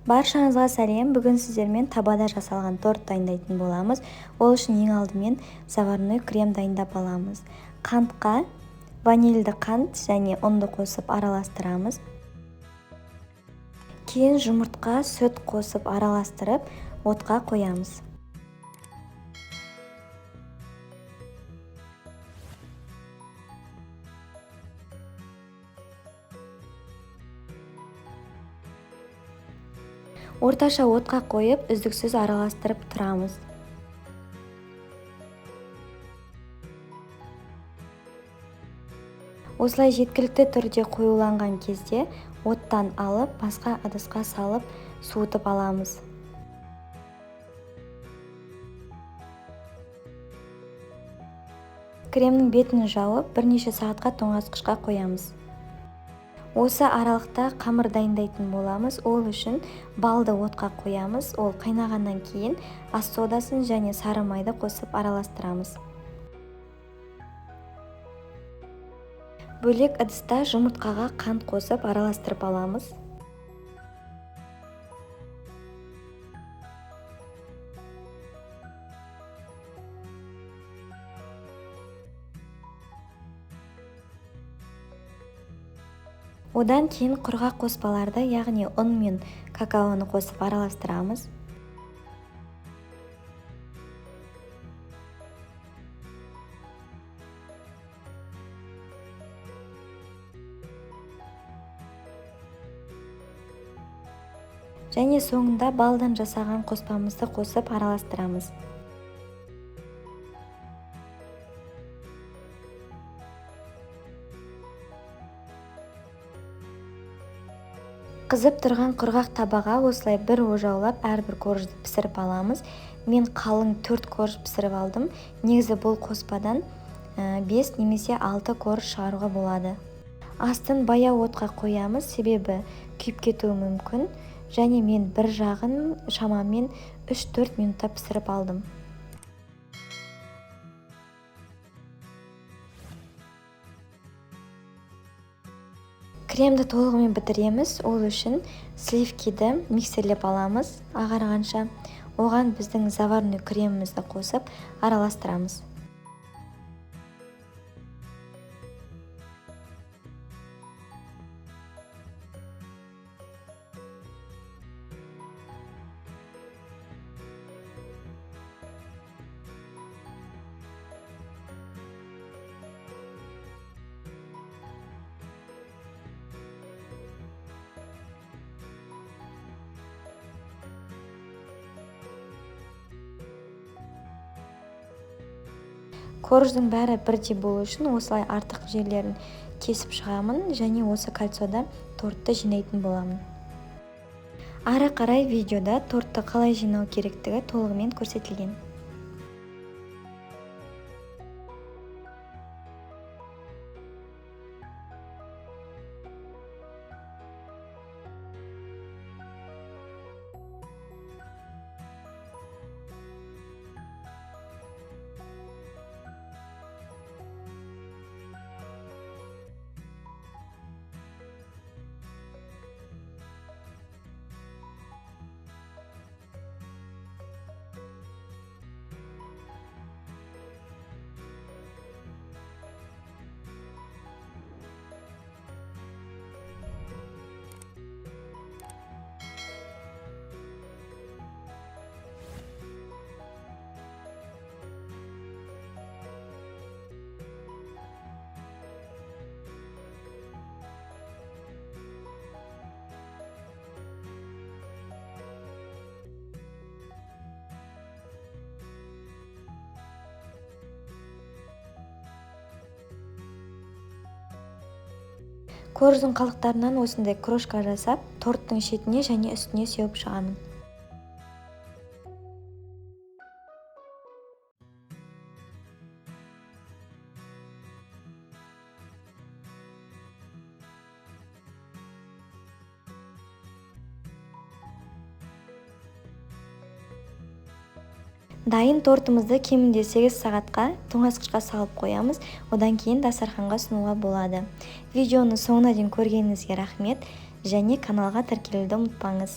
Баршаңызға сәлем. Бүгін сіздермен табада жасалған торт дайындайтын боламыз. Ол үшін ең алдымен заварной крем дайындап аламыз. Қантқа ванильді қант және ұнды қосып араластырамыз. Кейін жұмыртқа, сүт қосып араластырып, отқа қоямыз. Орташа отқа қойып, үздіксіз араластырып тұрамыз. Осылай жеткілікті түрде қоюланған кезде оттан алып, басқа ыдысқа салып, суытып аламыз. Кремнің бетін жауып, бірнеше сағатқа тоңазытқышқа қоямыз. Осы аралықта қамыр дайындайтын боламыз. Ол үшін балды отқа қоямыз. Ол қайнағаннан кейін ас содасын және сары майды қосып араластырамыз. Бөлек ыдыста жұмыртқаға қант қосып араластырып аламыз. Одан кейін құрғақ қоспаларды, яғни ұн мен какаоны қосып араластырамыз. Және соңында балдан жасаған қоспамызды қосып араластырамыз. Қызып тұрған құрғақ табаға осылай бір ожаулап әрбір коржды пісіріп аламыз. Мен қалың 4 корж пісіріп алдым. Негізі бұл қоспадан 5 немесе 6 корж шығаруға болады. Астын баяу отқа қоямыз, себебі күйіп кетуі мүмкін. Және мен бір жағын шамамен 3-4 минутта пісіріп алдым. Кремді толығымен бітіреміз. Ол үшін сливкиді миксерлеп аламыз. Ағарғанша оған біздің заварной кремімізді қосып араластырамыз. Корждың бәрі бірдей болу үшін осылай артық жерлерін кесіп шығамын және осы кольцода тортты жинайтын боламын. Ары қарай видеода тортты қалай жинау керектігі толығымен көрсетілген. Корждың қалдықтарынан осындай крошка жасап, торттың шетіне және үстіне сеуіп шығамын. Дайын тортымызды кемінде 8 сағатқа тоңазытқышқа салып қоямыз. Одан кейін дастарханға ұсынуға болады. Видеоны соңына дейін көргеніңізге рахмет және каналға тіркелуді ұмытпаңыз.